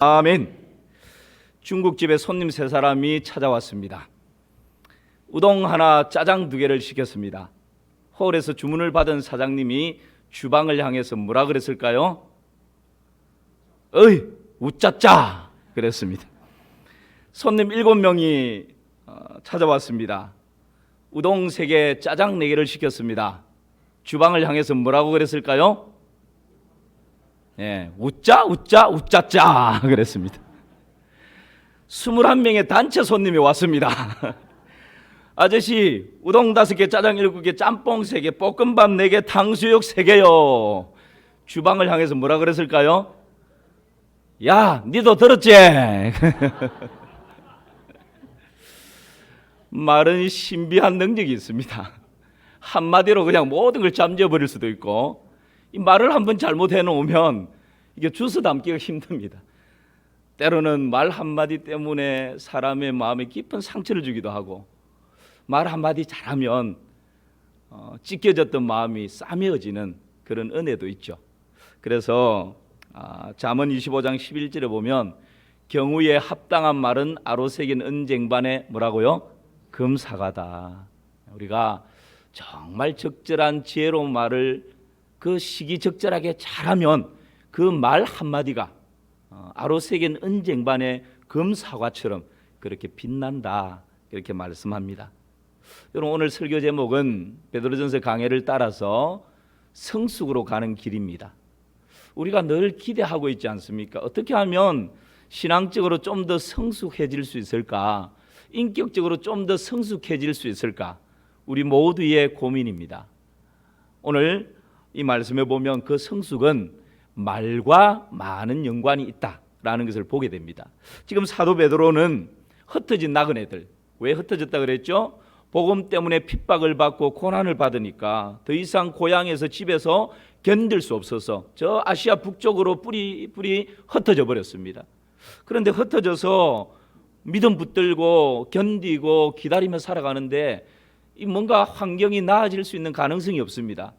아멘. 중국집에 손님 3사람이 찾아왔습니다. 우동 하나, 짜장 2개를 시켰습니다. 홀에서 주문을 받은 사장님이 주방을 향해서 뭐라 그랬을까요? 어이, 우짜짜 그랬습니다. 손님 7명이 찾아왔습니다. 우동 3개, 짜장 4개를 시켰습니다. 주방을 향해서 뭐라고 그랬을까요? 우짜짜 그랬습니다. 21명의 단체 손님이 왔습니다. 아저씨, 우동 5개, 짜장 7개, 짬뽕 3개, 볶음밥 4개, 탕수육 3개요. 주방을 향해서 뭐라 그랬을까요? 야, 니도 들었지? 말은 신비한 능력이 있습니다. 한마디로 그냥 모든 걸 잠재워버릴 수도 있고, 이 말을 한번 잘못해 놓으면 이게 주워 담기가 힘듭니다. 때로는 말 한마디 때문에 사람의 마음에 깊은 상처를 주기도 하고, 말 한마디 잘하면 찢겨졌던 마음이 싸매어지는 그런 은혜도 있죠. 그래서 잠언 25장 11절에 보면 경우에 합당한 말은 아로새긴 은쟁반에 뭐라고요? 금사가다. 우리가 정말 적절한 지혜로운 말을 그 시기적절하게 잘하면 그 말 한마디가 아로새긴 은쟁반의 금사과처럼 그렇게 빛난다, 이렇게 말씀합니다. 여러분, 오늘 설교 제목은 베드로전서 강해를 따라서 성숙으로 가는 길입니다. 우리가 늘 기대하고 있지 않습니까? 어떻게 하면 신앙적으로 좀 더 성숙해질 수 있을까? 인격적으로 좀 더 성숙해질 수 있을까? 우리 모두의 고민입니다. 오늘 이 말씀에 보면 그 성숙은 말과 많은 연관이 있다라는 것을 보게 됩니다. 지금 사도 베드로는 흩어진 나그네들, 왜 흩어졌다 그랬죠? 복음 때문에 핍박을 받고 고난을 받으니까 더 이상 고향에서 집에서 견딜 수 없어서 저 아시아 북쪽으로 뿌리 흩어져 버렸습니다. 그런데 흩어져서 믿음 붙들고 견디고 기다리며 살아가는데 뭔가 환경이 나아질 수 있는 가능성이 없습니다.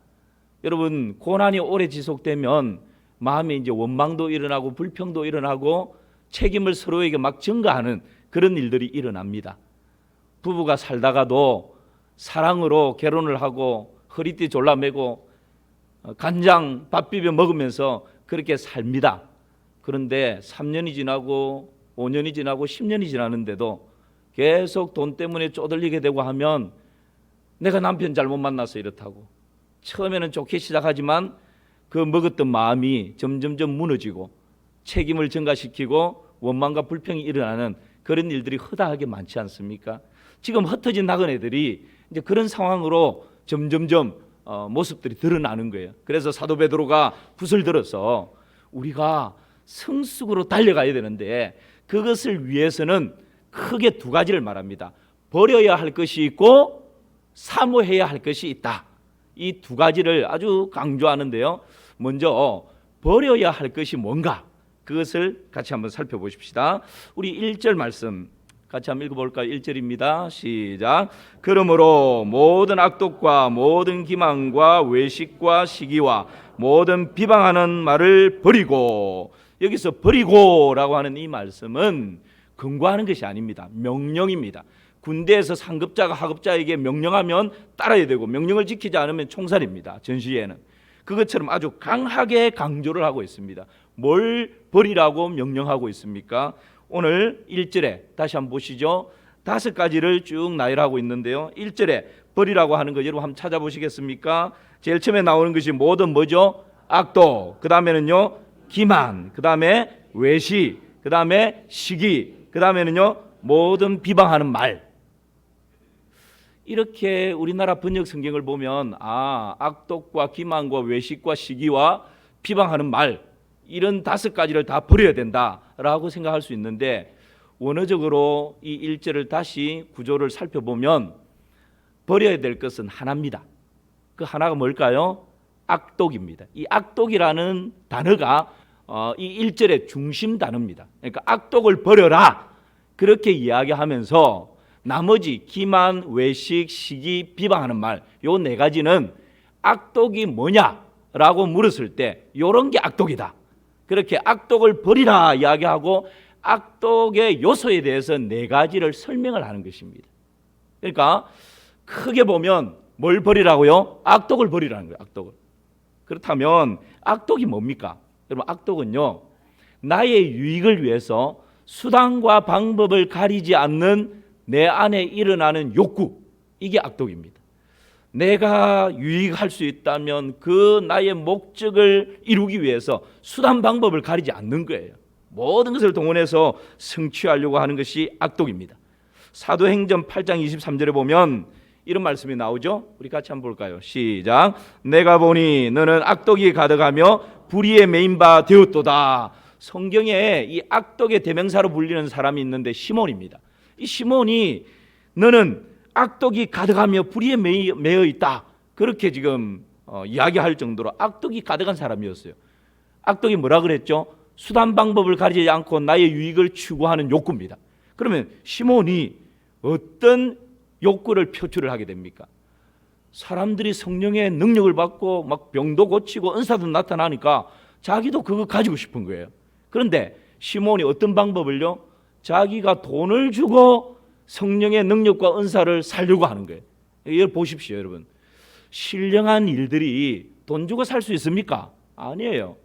여러분, 고난이 오래 지속되면 마음에 이제 원망도 일어나고 불평도 일어나고 책임을 서로에게 막 전가하는 그런 일들이 일어납니다. 부부가 살다가도 사랑으로 결혼을 하고 허리띠 졸라매고 간장 밥 비벼 먹으면서 그렇게 삽니다. 그런데 3년이 지나고 5년이 지나고 10년이 지나는데도 계속 돈 때문에 쪼들리게 되고 하면 내가 남편 잘못 만나서 이렇다고, 처음에는 좋게 시작하지만 그 먹었던 마음이 점점점 무너지고 책임을 전가시키고 원망과 불평이 일어나는 그런 일들이 허다하게 많지 않습니까? 지금 흩어진 나그네들이 이제 그런 상황으로 점점점 모습들이 드러나는 거예요. 그래서 사도 베드로가 붓을 들어서 우리가 성숙으로 달려가야 되는데 그것을 위해서는 크게 2가지를 말합니다. 버려야 할 것이 있고 사모해야 할 것이 있다. 이 2가지를 아주 강조하는데요. 먼저 버려야 할 것이 뭔가, 그것을 같이 한번 살펴보십시다. 우리 1절 말씀 같이 한번 읽어볼까요? 1절입니다. 시작. 그러므로 모든 악독과 모든 기만과 외식과 시기와 모든 비방하는 말을 버리고, 여기서 버리고라고 하는 이 말씀은 권고하는 것이 아닙니다. 명령입니다. 군대에서 상급자가 하급자에게 명령하면 따라야 되고 명령을 지키지 않으면 총살입니다. 전시에는 그것처럼 아주 강하게 강조를 하고 있습니다. 뭘 버리라고 명령하고 있습니까? 오늘 1절에 다시 한번 보시죠. 5가지를 쭉 나열하고 있는데요. 1절에 버리라고 하는 거 여러분 한번 찾아보시겠습니까? 제일 처음에 나오는 것이 모든 뭐죠? 악독, 그 다음에는요 기만, 그 다음에 외식, 그 다음에 시기, 그 다음에는요 모든 비방하는 말. 이렇게 우리나라 번역 성경을 보면 악독과 기만과 외식과 시기와 비방하는 말, 이런 5가지를 다 버려야 된다라고 생각할 수 있는데, 원어적으로 이 1절을 다시 구조를 살펴보면 버려야 될 것은 하나입니다. 그 하나가 뭘까요? 악독입니다. 이 악독이라는 단어가 이 1절의 중심 단어입니다. 그러니까 악독을 버려라, 그렇게 이야기하면서 나머지 기만, 외식, 시기, 비방하는 말, 요 4가지는 악독이 뭐냐라고 물었을 때 이런 게 악독이다, 그렇게 악독을 버리라 이야기하고 악독의 요소에 대해서 4가지를 설명을 하는 것입니다. 그러니까 크게 보면 뭘 버리라고요? 악독을 버리라는 거예요. 악독을. 그렇다면 악독이 뭡니까? 여러분, 악독은요, 나의 유익을 위해서 수단과 방법을 가리지 않는 내 안에 일어나는 욕구, 이게 악독입니다. 내가 유익할 수 있다면 그 나의 목적을 이루기 위해서 수단 방법을 가리지 않는 거예요. 모든 것을 동원해서 성취하려고 하는 것이 악독입니다. 사도행전 8장 23절에 보면 이런 말씀이 나오죠. 우리 같이 한번 볼까요? 시작. 내가 보니 너는 악독이 가득하며 불의에 매인 바 되었도다. 성경에 이 악독의 대명사로 불리는 사람이 있는데 시몬입니다. 이 시몬이 너는 악독이 가득하며 불의에 매여 있다. 그렇게 지금 이야기할 정도로 악독이 가득한 사람이었어요. 악독이 뭐라 그랬죠? 수단 방법을 가리지 않고 나의 유익을 추구하는 욕구입니다. 그러면 시몬이 어떤 욕구를 표출을 하게 됩니까? 사람들이 성령의 능력을 받고 막 병도 고치고 은사도 나타나니까 자기도 그거 가지고 싶은 거예요. 그런데 시몬이 어떤 방법을요? 자기가 돈을 주고 성령의 능력과 은사를 살려고 하는 거예요. 이걸 보십시오, 여러분. 신령한 일들이 돈 주고 살 수 있습니까? 아니에요.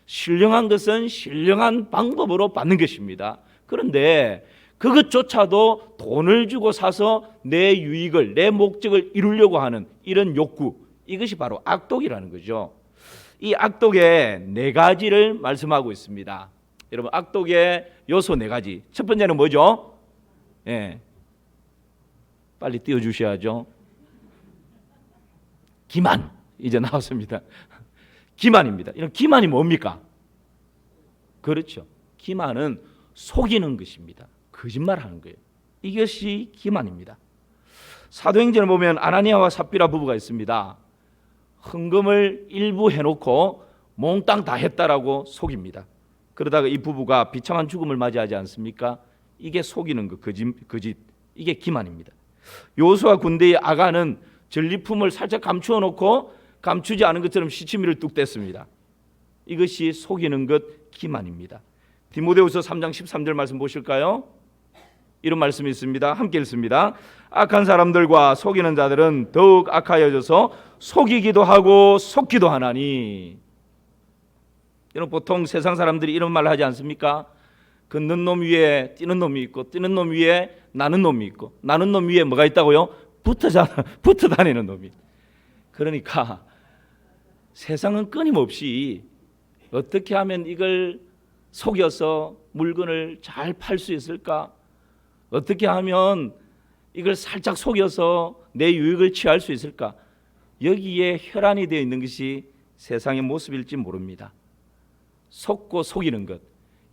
신령한 것은 신령한 방법으로 받는 것입니다. 그런데 그것조차도 돈을 주고 사서 내 유익을, 내 목적을 이루려고 하는 이런 욕구, 이것이 바로 악독이라는 거죠. 이 악독의 4가지를 말씀하고 있습니다. 여러분, 악독의 요소 4가지. 첫 번째는 뭐죠? 예, 빨리 띄워주셔야죠. 기만, 이제 나왔습니다. 기만입니다. 이런 기만이 뭡니까? 그렇죠. 기만은 속이는 것입니다. 거짓말하는 거예요. 이것이 기만입니다. 사도행전을 보면 아나니아와 삽비라 부부가 있습니다. 헌금을 일부 해놓고 몽땅 다 했다라고 속입니다. 그러다가 이 부부가 비참한 죽음을 맞이하지 않습니까? 이게 속이는 것, 거짓. 이게 기만입니다. 요수와 군대의 아가는 전리품을 살짝 감추어 놓고 감추지 않은 것처럼 시치미를 뚝 뗐습니다. 이것이 속이는 것, 기만입니다. 디모데후서 3장 13절 말씀 보실까요? 이런 말씀이 있습니다. 함께 읽습니다. 악한 사람들과 속이는 자들은 더욱 악하여져서 속이기도 하고 속기도 하나니. 여러분, 보통 세상 사람들이 이런 말을 하지 않습니까? 걷는 놈 위에 뛰는 놈이 있고 뛰는 놈 위에 나는 놈이 있고 나는 놈 위에 뭐가 있다고요? 붙어 다니는 놈이. 그러니까 세상은 끊임없이 어떻게 하면 이걸 속여서 물건을 잘 팔 수 있을까? 어떻게 하면 이걸 살짝 속여서 내 유익을 취할 수 있을까? 여기에 혈안이 되어 있는 것이 세상의 모습일지 모릅니다. 속고 속이는 것,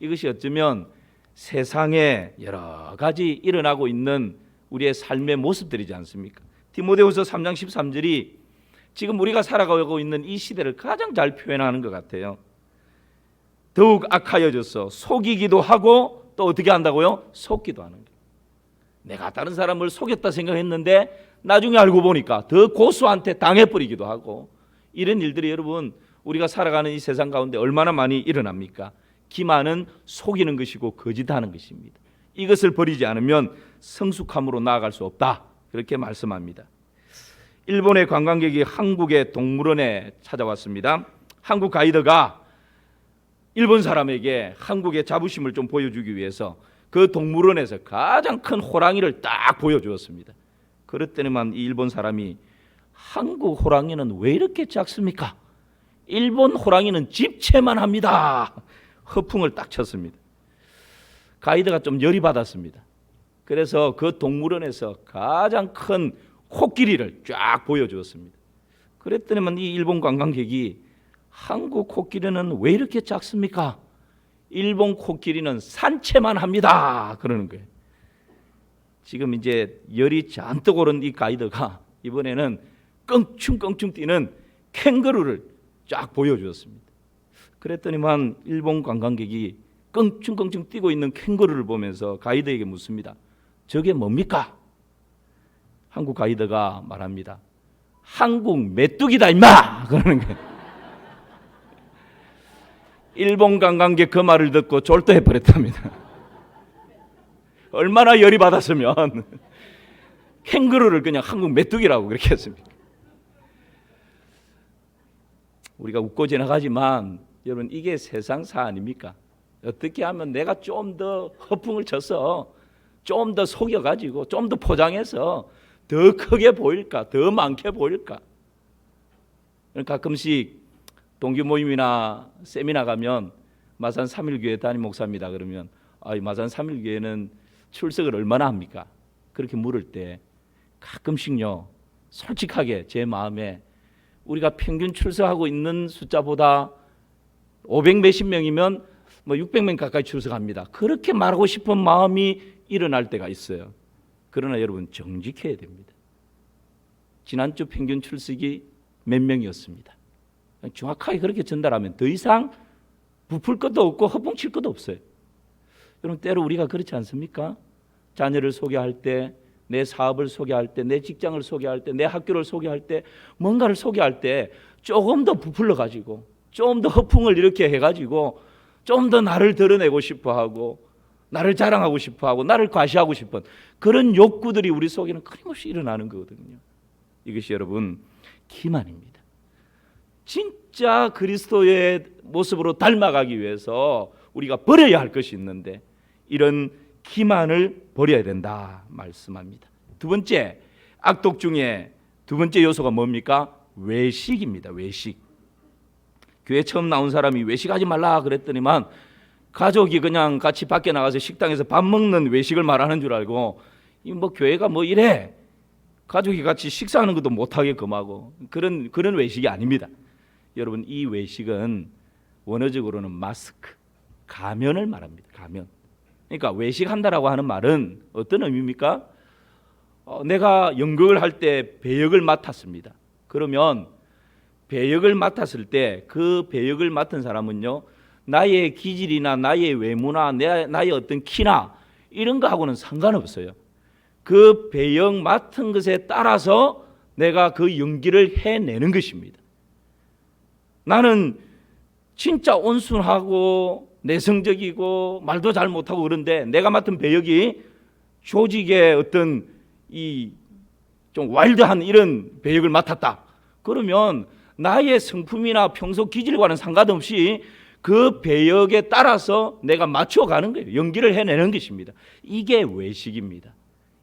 이것이 어쩌면 세상에 여러 가지 일어나고 있는 우리의 삶의 모습들이지 않습니까? 디모데후서 3장 13절이 지금 우리가 살아가고 있는 이 시대를 가장 잘 표현하는 것 같아요. 더욱 악하여져서 속이기도 하고 또 어떻게 한다고요? 속기도 하는 거예요. 내가 다른 사람을 속였다 생각했는데 나중에 알고 보니까 더 고수한테 당해버리기도 하고, 이런 일들이 여러분 우리가 살아가는 이 세상 가운데 얼마나 많이 일어납니까? 기만은 속이는 것이고 거짓하는 것입니다. 이것을 버리지 않으면 성숙함으로 나아갈 수 없다, 그렇게 말씀합니다. 일본의 관광객이 한국의 동물원에 찾아왔습니다. 한국 가이드가 일본 사람에게 한국의 자부심을 좀 보여주기 위해서 그 동물원에서 가장 큰 호랑이를 딱 보여주었습니다. 그랬더니만 이 일본 사람이 한국 호랑이는 왜 이렇게 작습니까? 일본 호랑이는 집채만 합니다. 허풍을 딱 쳤습니다. 가이드가 좀 열이 받았습니다. 그래서 그 동물원에서 가장 큰 코끼리를 쫙 보여주었습니다. 그랬더니만 이 일본 관광객이 한국 코끼리는 왜 이렇게 작습니까? 일본 코끼리는 산채만 합니다, 그러는 거예요. 지금 이제 열이 잔뜩 오른 이 가이드가 이번에는 껑충껑충 뛰는 캥거루를 쫙 보여주었습니다. 그랬더니만 일본 관광객이 껑충껑충 뛰고 있는 캥거루를 보면서 가이드에게 묻습니다. 저게 뭡니까? 한국 가이드가 말합니다. 한국 메뚜기다 임마! 그러는 거예요. 일본 관광객 그 말을 듣고 졸도해 버렸답니다. 얼마나 열이 받았으면 캥거루를 그냥 한국 메뚜기라고 그렇게 했습니까? 우리가 웃고 지나가지만 여러분 이게 세상사 아닙니까? 어떻게 하면 내가 좀 더 허풍을 쳐서 좀 더 속여가지고 좀 더 포장해서 더 크게 보일까, 더 많게 보일까? 가끔씩 동기 모임이나 세미나 가면 마산 3일교회 담임 목사입니다. 그러면 마산 3일교회는 출석을 얼마나 합니까? 그렇게 물을 때 가끔씩요 솔직하게 제 마음에 우리가 평균 출석하고 있는 숫자보다 500 몇십 명이면 600명 가까이 출석합니다. 그렇게 말하고 싶은 마음이 일어날 때가 있어요. 그러나 여러분 정직해야 됩니다. 지난주 평균 출석이 몇 명이었습니다. 정확하게 그렇게 전달하면 더 이상 부풀 것도 없고 허풍칠 것도 없어요. 여러분 때로 우리가 그렇지 않습니까? 자녀를 소개할 때, 내 사업을 소개할 때, 내 직장을 소개할 때, 내 학교를 소개할 때, 뭔가를 소개할 때 조금 더 부풀러 가지고 좀 더 허풍을 이렇게 해가지고 좀 더 나를 드러내고 싶어하고 나를 자랑하고 싶어하고 나를 과시하고 싶은 그런 욕구들이 우리 속에는 끊임없이 일어나는 거거든요. 이것이 여러분 기만입니다. 진짜 그리스도의 모습으로 닮아가기 위해서 우리가 버려야 할 것이 있는데 이런 기만을 버려야 된다 말씀합니다. 두 번째, 악독 중에 두 번째 요소가 뭡니까? 외식입니다. 외식. 교회 처음 나온 사람이 외식하지 말라 그랬더니만 가족이 그냥 같이 밖에 나가서 식당에서 밥 먹는 외식을 말하는 줄 알고 교회가 이래 가족이 같이 식사하는 것도 못하게 금하고 그런 외식이 아닙니다. 여러분 이 외식은 원어적으로는 마스크, 가면을 말합니다. 가면. 그러니까 외식한다라고 하는 말은 어떤 의미입니까? 내가 연극을 할 때 배역을 맡았습니다. 그러면 배역을 맡았을 때 그 배역을 맡은 사람은요 나의 기질이나 나의 외모나 나의 어떤 키나 이런 거하고는 상관없어요. 그 배역 맡은 것에 따라서 내가 그 연기를 해내는 것입니다. 나는 진짜 온순하고 내성적이고 말도 잘 못하고 그런데 내가 맡은 배역이 조직의 어떤 이 좀 와일드한 이런 배역을 맡았다. 그러면 나의 성품이나 평소 기질과는 상관없이 그 배역에 따라서 내가 맞춰가는 거예요. 연기를 해내는 것입니다. 이게 외식입니다.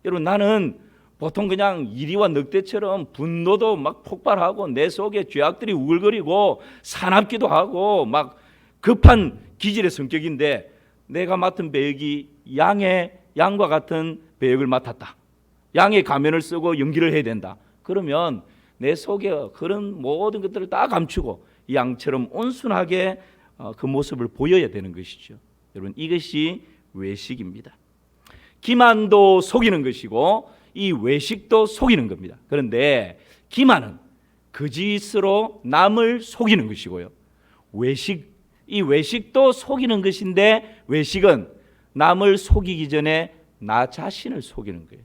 여러분 나는 보통 그냥 이리와 늑대처럼 분노도 막 폭발하고 내 속에 죄악들이 우글거리고 사납기도 하고 막 급한 기질의 성격인데 내가 맡은 배역이 양과 같은 배역을 맡았다. 양의 가면을 쓰고 연기를 해야 된다. 그러면 내 속에 그런 모든 것들을 다 감추고 양처럼 온순하게 그 모습을 보여야 되는 것이죠. 여러분 이것이 외식입니다. 기만도 속이는 것이고 이 외식도 속이는 겁니다. 그런데 기만은 거짓으로 남을 속이는 것이고요. 이 외식도 속이는 것인데 외식은 남을 속이기 전에 나 자신을 속이는 거예요.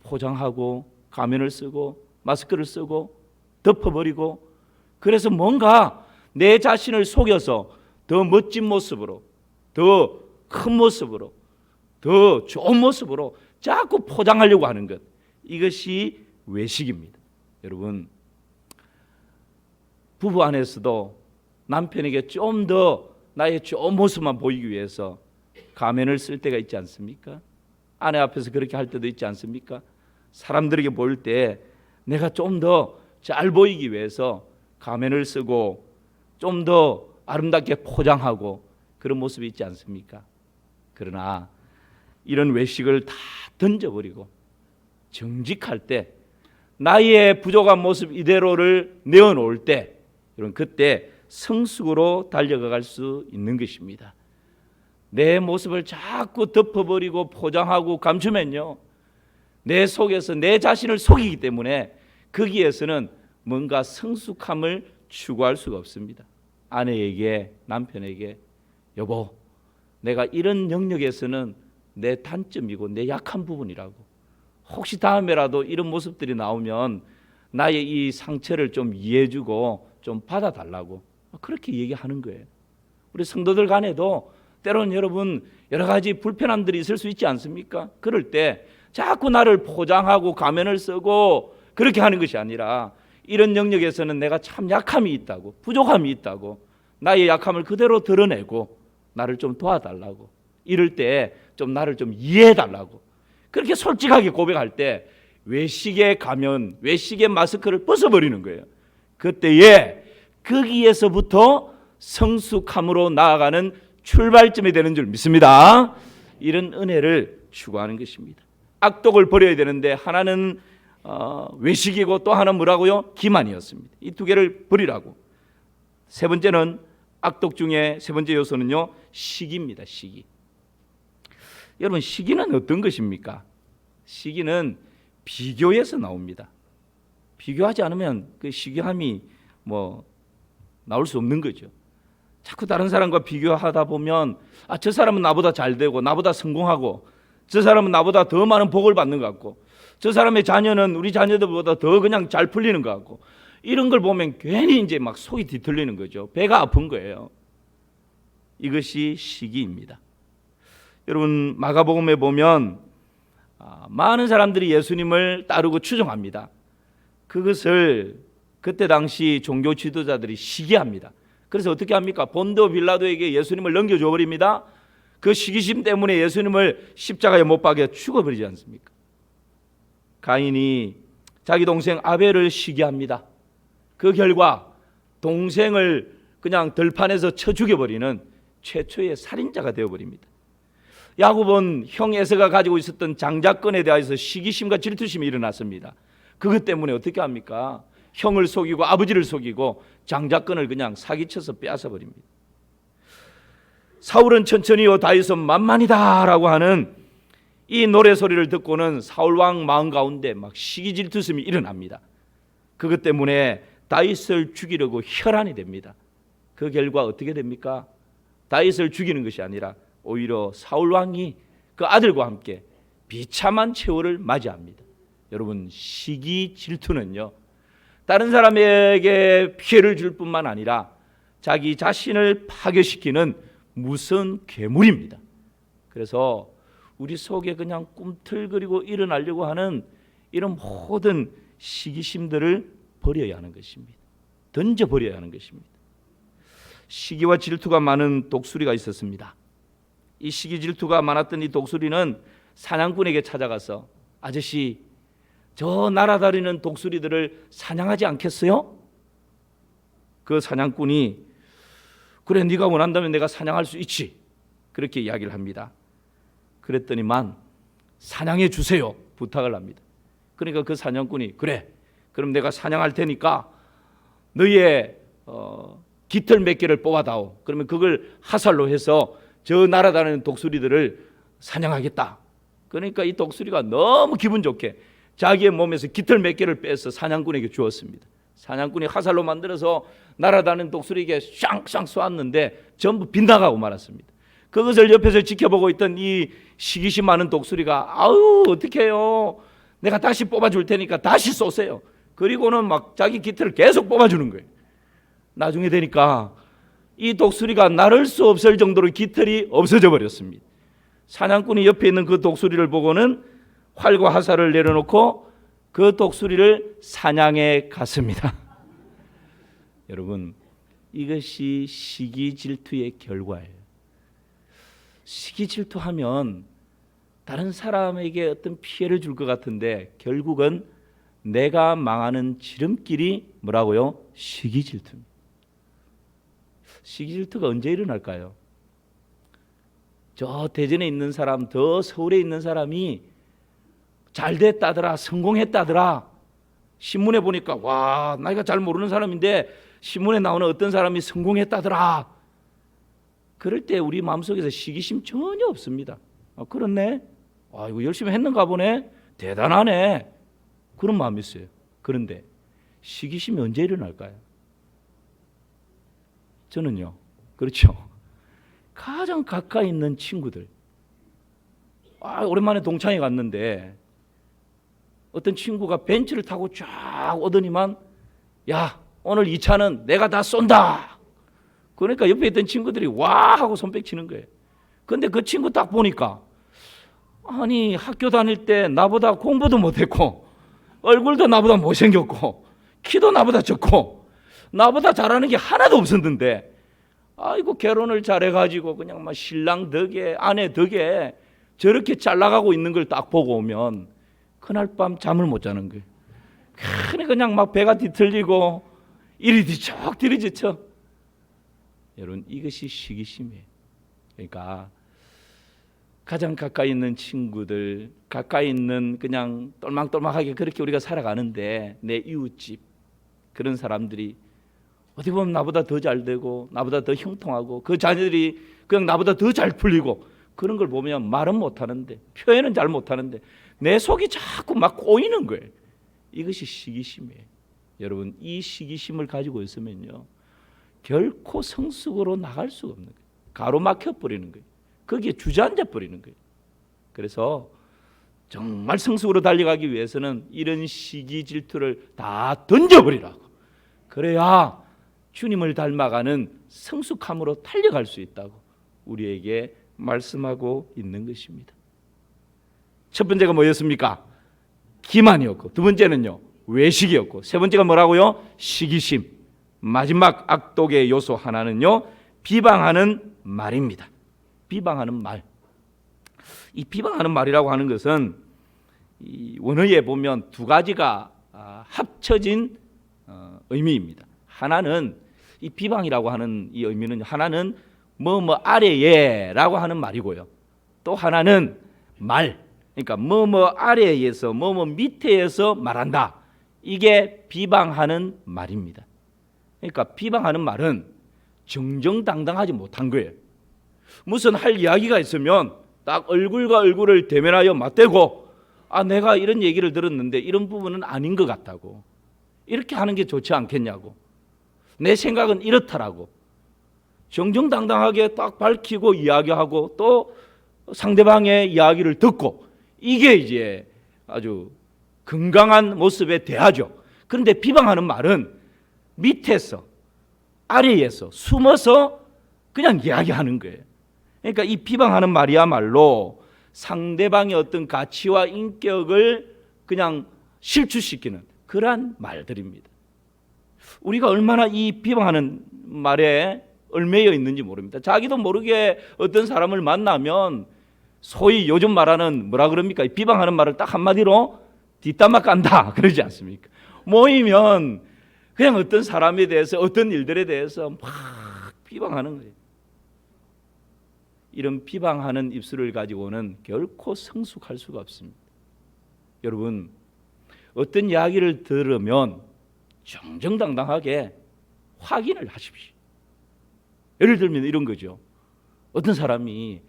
포장하고 가면을 쓰고 마스크를 쓰고 덮어버리고 그래서 뭔가 내 자신을 속여서 더 멋진 모습으로 더 큰 모습으로 더 좋은 모습으로 자꾸 포장하려고 하는 것 이것이 외식입니다. 여러분 부부 안에서도 남편에게 좀 더 나의 좋은 모습만 보이기 위해서 가면을 쓸 때가 있지 않습니까? 아내 앞에서 그렇게 할 때도 있지 않습니까? 사람들에게 보일 때 내가 좀 더 잘 보이기 위해서 가면을 쓰고 좀 더 아름답게 포장하고 그런 모습이 있지 않습니까? 그러나 이런 외식을 다 던져버리고 정직할 때 나의 부족한 모습 이대로를 내어놓을 때 여러분 그때 성숙으로 달려갈 수 있는 것입니다. 내 모습을 자꾸 덮어버리고 포장하고 감추면요 내 속에서 내 자신을 속이기 때문에 거기에서는 뭔가 성숙함을 추구할 수가 없습니다. 아내에게 남편에게 여보 내가 이런 영역에서는 내 단점이고 내 약한 부분이라고 혹시 다음에라도 이런 모습들이 나오면 나의 이 상처를 좀 이해해주고 좀 받아달라고 그렇게 얘기하는 거예요. 우리 성도들 간에도 때로는 여러분 여러 가지 불편함들이 있을 수 있지 않습니까? 그럴 때 자꾸 나를 포장하고 가면을 쓰고 그렇게 하는 것이 아니라 이런 영역에서는 내가 참 약함이 있다고, 부족함이 있다고, 나의 약함을 그대로 드러내고 나를 좀 도와달라고, 이럴 때 좀 나를 좀 이해해달라고 그렇게 솔직하게 고백할 때 외식의 가면, 외식의 마스크를 벗어버리는 거예요. 그때에 거기에서부터 성숙함으로 나아가는 출발점이 되는 줄 믿습니다. 이런 은혜를 추구하는 것입니다. 악독을 버려야 되는데 하나는 외식이고 또 하나는 뭐라고요? 기만이었습니다. 이 두 개를 버리라고. 세 번째는 악독 중에 세 번째 요소는요, 시기입니다. 시기. 여러분, 시기는 어떤 것입니까? 시기는 비교에서 나옵니다. 비교하지 않으면 그 시기함이 나올 수 없는 거죠. 자꾸 다른 사람과 비교하다 보면 저 사람은 나보다 잘 되고 나보다 성공하고 저 사람은 나보다 더 많은 복을 받는 것 같고 저 사람의 자녀는 우리 자녀들보다 더 그냥 잘 풀리는 것 같고 이런 걸 보면 괜히 이제 막 속이 뒤틀리는 거죠. 배가 아픈 거예요. 이것이 시기입니다. 여러분, 마가복음에 보면 많은 사람들이 예수님을 따르고 추종합니다. 그것을 그때 당시 종교 지도자들이 시기합니다. 그래서 어떻게 합니까? 본도 빌라도에게 예수님을 넘겨줘 버립니다. 그 시기심 때문에 예수님을 십자가에 못 박여 죽어버리지 않습니까? 가인이 자기 동생 아벨을 시기합니다. 그 결과 동생을 그냥 들판에서 쳐 죽여버리는 최초의 살인자가 되어버립니다. 야곱은 형 에서가 가지고 있었던 장자권에 대해서 시기심과 질투심이 일어났습니다. 그것 때문에 어떻게 합니까? 형을 속이고 아버지를 속이고 장자권을 그냥 사기쳐서 빼앗아버립니다. 사울은 천천히요 다윗은 만만이다라고 하는 이 노래 소리를 듣고는 사울왕 마음 가운데 막 시기 질투심이 일어납니다. 그것 때문에 다윗을 죽이려고 혈안이 됩니다. 그 결과 어떻게 됩니까? 다윗을 죽이는 것이 아니라 오히려 사울왕이 그 아들과 함께 비참한 최후를 맞이합니다. 여러분, 시기 질투는요, 다른 사람에게 피해를 줄 뿐만 아니라 자기 자신을 파괴시키는 무서운 괴물입니다. 그래서 우리 속에 그냥 꿈틀거리고 일어나려고 하는 이런 모든 시기심들을 버려야 하는 것입니다. 던져버려야 하는 것입니다. 시기와 질투가 많은 독수리가 있었습니다. 이 시기 질투가 많았던 이 독수리는 사냥꾼에게 찾아가서 아저씨, 저 날아다니는 독수리들을 사냥하지 않겠어요? 그 사냥꾼이 그래, 네가 원한다면 내가 사냥할 수 있지, 그렇게 이야기를 합니다. 그랬더니만 사냥해 주세요 부탁을 합니다. 그러니까 그 사냥꾼이 그래, 그럼 내가 사냥할 테니까 너의 깃털 몇 개를 뽑아다오. 그러면 그걸 화살로 해서 저 날아다니는 독수리들을 사냥하겠다. 그러니까 이 독수리가 너무 기분 좋게 자기의 몸에서 깃털 몇 개를 빼서 사냥꾼에게 주었습니다. 사냥꾼이 화살로 만들어서 날아다니는 독수리에게 샹샹 쏘았는데 전부 빗나가고 말았습니다. 그것을 옆에서 지켜보고 있던 이 시기심 많은 독수리가 아우 어떡해요, 내가 다시 뽑아줄 테니까 다시 쏘세요. 그리고는 막 자기 깃털을 계속 뽑아주는 거예요. 나중에 되니까 이 독수리가 나를 수 없을 정도로 깃털이 없어져 버렸습니다. 사냥꾼이 옆에 있는 그 독수리를 보고는 활과 화살을 내려놓고 그 독수리를 사냥해 갔습니다. 여러분, 이것이 시기 질투의 결과예요. 시기 질투하면 다른 사람에게 어떤 피해를 줄 것 같은데 결국은 내가 망하는 지름길이 뭐라고요? 시기 질투입니다. 시기 질투가 언제 일어날까요? 저 대전에 있는 사람, 더 서울에 있는 사람이 잘 됐다더라, 성공했다더라. 신문에 보니까 와, 나이가 잘 모르는 사람인데 신문에 나오는 어떤 사람이 성공했다더라. 그럴 때 우리 마음속에서 시기심 전혀 없습니다. 그렇네, 이거 열심히 했는가 보네, 대단하네, 그런 마음이 있어요. 그런데 시기심이 언제 일어날까요? 저는요, 그렇죠, 가장 가까이 있는 친구들, 오랜만에 동창회 갔는데 어떤 친구가 벤츠를 타고 쫙 오더니만 야, 오늘 이 차는 내가 다 쏜다, 그러니까 옆에 있던 친구들이 와 하고 손뼉치는 거예요. 근데 그 친구 딱 보니까 아니 학교 다닐 때 나보다 공부도 못했고 얼굴도 나보다 못생겼고 키도 나보다 적고 나보다 잘하는 게 하나도 없었는데 아이고 결혼을 잘해가지고 그냥 막 신랑 덕에 아내 덕에 저렇게 잘 나가고 있는 걸 딱 보고 오면 그날 밤 잠을 못 자는 거예요. 그냥 막 배가 뒤틀리고 이리 뒤척 뒤리지쳐. 여러분 이것이 시기심이에요. 그러니까 가장 가까이 있는 친구들, 가까이 있는 그냥 똘망똘망하게 그렇게 우리가 살아가는데 내 이웃집 그런 사람들이 어떻게 보면 나보다 더 잘 되고 나보다 더 형통하고 그 자녀들이 그냥 나보다 더 잘 풀리고 그런 걸 보면 말은 못하는데 표현은 잘 못하는데 내 속이 자꾸 막 꼬이는 거예요. 이것이 시기심이에요. 여러분 이 시기심을 가지고 있으면요 결코 성숙으로 나갈 수가 없는 거예요. 가로막혀 버리는 거예요. 거기에 주저앉아 버리는 거예요. 그래서 정말 성숙으로 달려가기 위해서는 이런 시기 질투를 다 던져버리라고. 그래야 주님을 닮아가는 성숙함으로 달려갈 수 있다고 우리에게 말씀하고 있는 것입니다. 첫 번째가 뭐였습니까? 기만이었고, 두 번째는요 외식이었고, 세 번째가 뭐라고요? 시기심. 마지막 악독의 요소 하나는요 비방하는 말입니다. 비방하는 말. 이 비방하는 말이라고 하는 것은 이 원어에 보면 두 가지가 합쳐진 의미입니다. 하나는 이 비방이라고 하는 이 의미는 하나는 뭐뭐 아래에라고 하는 말이고요. 또 하나는 말. 그러니까 뭐뭐 아래에서 뭐뭐 밑에에서 말한다. 이게 비방하는 말입니다. 그러니까 비방하는 말은 정정당당하지 못한 거예요. 무슨 할 이야기가 있으면 딱 얼굴과 얼굴을 대면하여 맞대고 내가 이런 얘기를 들었는데 이런 부분은 아닌 것 같다고 이렇게 하는 게 좋지 않겠냐고 내 생각은 이렇다라고 정정당당하게 딱 밝히고 이야기하고 또 상대방의 이야기를 듣고 이게 이제 아주 건강한 모습의 대화죠. 그런데 비방하는 말은 밑에서 아래에서 숨어서 그냥 이야기하는 거예요. 그러니까 이 비방하는 말이야말로 상대방의 어떤 가치와 인격을 그냥 실추시키는 그러한 말들입니다. 우리가 얼마나 이 비방하는 말에 얽매여 있는지 모릅니다. 자기도 모르게 어떤 사람을 만나면 소위 요즘 말하는 뭐라 그럽니까? 비방하는 말을 딱 한마디로 뒷담화 깐다 그러지 않습니까? 모이면 그냥 어떤 사람에 대해서 어떤 일들에 대해서 막 비방하는 거예요. 이런 비방하는 입술을 가지고는 결코 성숙할 수가 없습니다. 여러분 어떤 이야기를 들으면 정정당당하게 확인을 하십시오. 예를 들면 이런 거죠. 어떤 사람이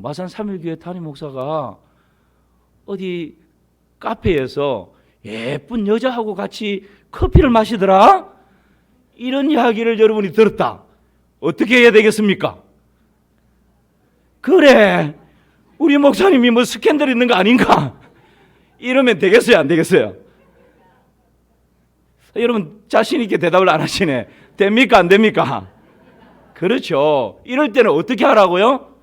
마산 3일교회 담임 목사가 어디 카페에서 예쁜 여자하고 같이 커피를 마시더라. 이런 이야기를 여러분이 들었다. 어떻게 해야 되겠습니까? 그래, 우리 목사님이 뭐 스캔들 있는 거 아닌가? 이러면 되겠어요, 안 되겠어요? 여러분 자신 있게 대답을 안 하시네. 됩니까, 안 됩니까? 그렇죠. 이럴 때는 어떻게 하라고요?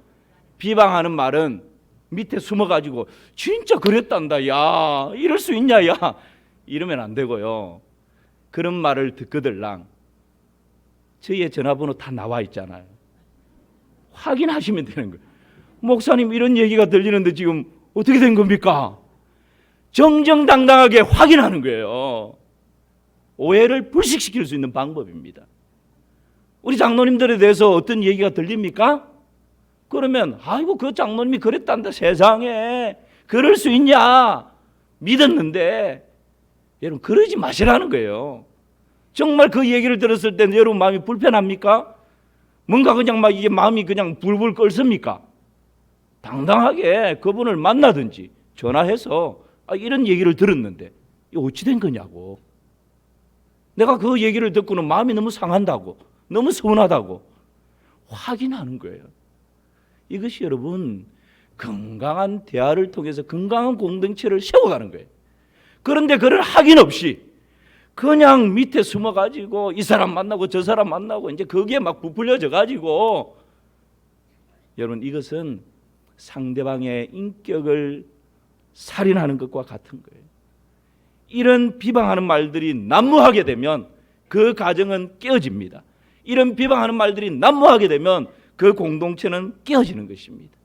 비방하는 말은 밑에 숨어가지고 진짜 그랬단다. 야, 이럴 수 있냐, 야. 이러면 안 되고요. 그런 말을 듣거들랑 저희의 전화번호 다 나와 있잖아요. 확인하시면 되는 거예요. 목사님 이런 얘기가 들리는데 지금 어떻게 된 겁니까? 정정당당하게 확인하는 거예요. 오해를 불식시킬 수 있는 방법입니다. 우리 장로님들에 대해서 어떤 얘기가 들립니까? 그러면 아이고 그 장로님이 그랬단다. 세상에 그럴 수 있냐 믿었는데 여러분 그러지 마시라는 거예요. 정말 그 얘기를 들었을 때 여러분 마음이 불편합니까? 뭔가 그냥 막 이게 마음이 그냥 불불 끓습니까? 당당하게 그분을 만나든지 전화해서 이런 얘기를 들었는데 이거 어찌 된 거냐고. 내가 그 얘기를 듣고는 마음이 너무 상한다고, 너무 서운하다고 확인하는 거예요. 이것이 여러분 건강한 대화를 통해서 건강한 공동체를 세워가는 거예요. 그런데 그를 확인 없이 그냥 밑에 숨어가지고 이 사람 만나고 저 사람 만나고 이제 거기에 막 부풀려져 가지고, 여러분 이것은 상대방의 인격을 살인하는 것과 같은 거예요. 이런 비방하는 말들이 난무하게 되면 그 가정은 깨어집니다. 이런 비방하는 말들이 난무하게 되면 그 공동체는 깨어지는 것입니다.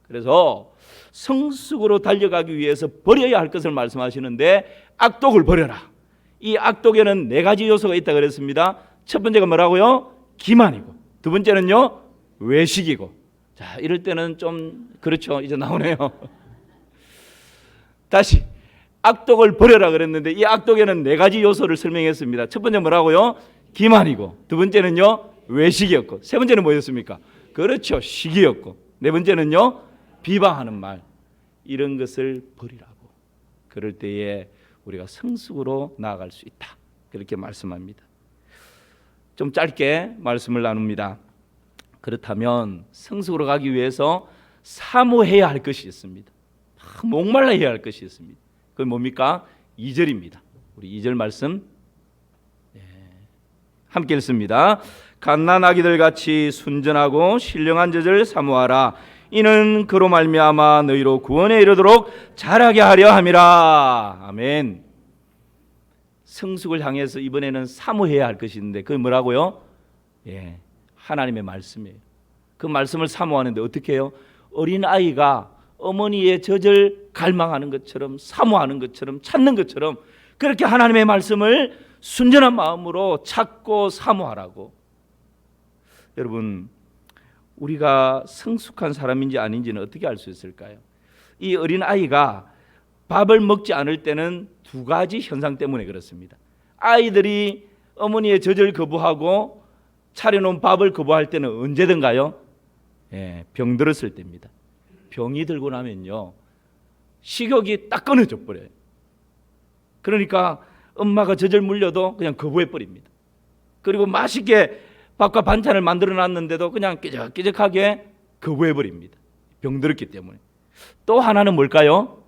그래서 성숙으로 달려가기 위해서 버려야 할 것을 말씀하시는데, 악독을 버려라. 이 악독에는 4가지 요소가 있다 그랬습니다. 첫 번째가 뭐라고요? 기만이고, 두 번째는요 외식이고. 자, 이럴 때는 좀 그렇죠. 이제 나오네요. 다시 악독을 버려라 그랬는데, 이 악독에는 4가지 요소를 설명했습니다. 첫 번째 뭐라고요? 기만이고, 두 번째는요 외식이었고, 세 번째는 뭐였습니까? 그렇죠, 시기였고, 네 번째는요 비방하는 말. 이런 것을 버리라고. 그럴 때에 우리가 성숙으로 나아갈 수 있다, 그렇게 말씀합니다. 좀 짧게 말씀을 나눕니다. 그렇다면 성숙으로 가기 위해서 사모해야 할 것이 있습니다. 목말라야 할 것이 있습니다. 그건 뭡니까? 2절입니다. 우리 2절 말씀 함께 읽습니다. 갓난아기들 같이 순전하고 신령한 젖을 사모하라. 이는 그로 말미암아 너희로 구원에 이르도록 자라게 하려 함이라. 아멘. 성숙을 향해서 이번에는 사모해야 할 것이 있는데, 그게 뭐라고요? 하나님의 말씀이에요. 그 말씀을 사모하는데 어떻게 해요? 어린 아이가 어머니의 젖을 갈망하는 것처럼, 사모하는 것처럼, 찾는 것처럼, 그렇게 하나님의 말씀을 순전한 마음으로 찾고 사모하라고. 여러분, 우리가 성숙한 사람인지 아닌지는 어떻게 알 수 있을까요? 이 어린 아이가 밥을 먹지 않을 때는 2가지 현상 때문에 그렇습니다. 아이들이 어머니의 젖을 거부하고 차려놓은 밥을 거부할 때는 언제든가요? 병들었을 때입니다. 병이 들고 나면요, 식욕이 딱 끊어져 버려요. 그러니까 엄마가 젖을 물려도 그냥 거부해 버립니다. 그리고 맛있게 밥과 반찬을 만들어 놨는데도 그냥 끼적끼적하게 거부해 버립니다. 병들었기 때문에. 또 하나는 뭘까요?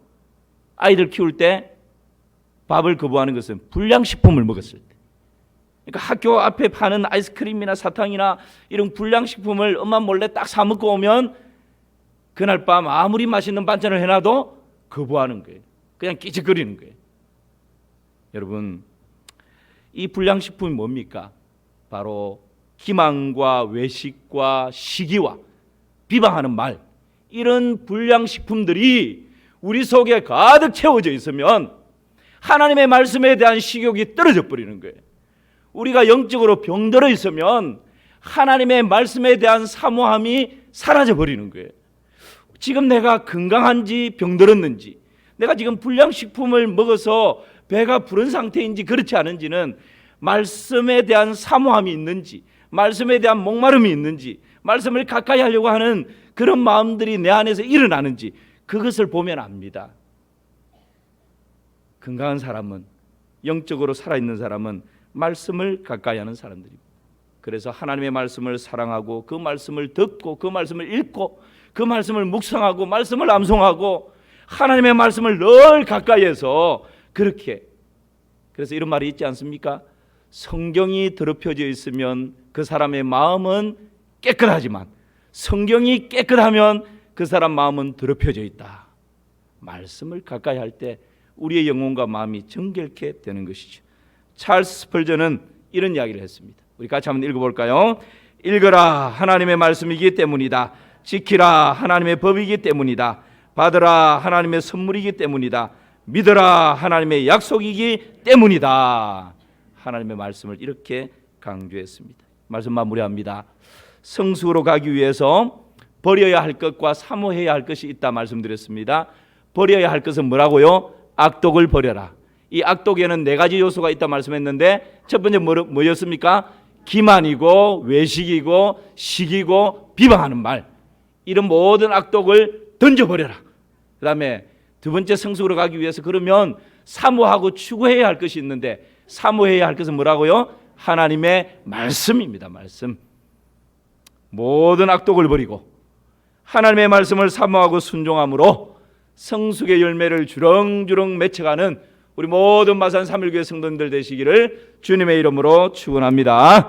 아이들 키울 때 밥을 거부하는 것은 불량식품을 먹었을 때. 그러니까 학교 앞에 파는 아이스크림이나 사탕이나 이런 불량식품을 엄마 몰래 딱 사 먹고 오면 그날 밤 아무리 맛있는 반찬을 해놔도 거부하는 거예요. 그냥 끼적거리는 거예요. 여러분, 이 불량식품이 뭡니까? 바로 기만과 외식과 시기와 비방하는 말, 이런 불량식품들이 우리 속에 가득 채워져 있으면 하나님의 말씀에 대한 식욕이 떨어져 버리는 거예요. 우리가 영적으로 병들어 있으면 하나님의 말씀에 대한 사모함이 사라져 버리는 거예요. 지금 내가 건강한지 병들었는지, 내가 지금 불량식품을 먹어서 배가 부른 상태인지 그렇지 않은지는 말씀에 대한 사모함이 있는지, 말씀에 대한 목마름이 있는지, 말씀을 가까이 하려고 하는 그런 마음들이 내 안에서 일어나는지, 그것을 보면 압니다. 건강한 사람은, 영적으로 살아있는 사람은 말씀을 가까이 하는 사람들입니다. 그래서 하나님의 말씀을 사랑하고 그 말씀을 듣고 그 말씀을 읽고 그 말씀을 묵상하고 말씀을 암송하고 하나님의 말씀을 늘 가까이해서 그렇게, 그래서 이런 말이 있지 않습니까? 성경이 더럽혀져 있으면 그 사람의 마음은 깨끗하지만 성경이 깨끗하면 그 사람 마음은 더럽혀져 있다. 말씀을 가까이 할 때 우리의 영혼과 마음이 정결케 되는 것이죠. 찰스 스펄전은 이런 이야기를 했습니다. 우리 같이 한번 읽어볼까요? 읽어라, 하나님의 말씀이기 때문이다. 지키라, 하나님의 법이기 때문이다. 받으라, 하나님의 선물이기 때문이다. 믿어라, 하나님의 약속이기 때문이다. 하나님의 말씀을 이렇게 강조했습니다. 말씀 마무리합니다. 성숙으로 가기 위해서 버려야 할 것과 사모해야 할 것이 있다 말씀드렸습니다. 버려야 할 것은 뭐라고요? 악독을 버려라. 이 악독에는 4가지 요소가 있다 말씀했는데, 첫 번째 뭐였습니까? 기만이고 외식이고 시기고 비방하는 말, 이런 모든 악독을 던져버려라. 그 다음에 두 번째, 성숙으로 가기 위해서 그러면 사모하고 추구해야 할 것이 있는데, 사모해야 할 것은 뭐라고요? 하나님의 말씀입니다. 말씀. 모든 악독을 버리고 하나님의 말씀을 사모하고 순종함으로 성숙의 열매를 주렁주렁 맺혀가는 우리 모든 마산 3.1교회 성도님들 되시기를 주님의 이름으로 축원합니다.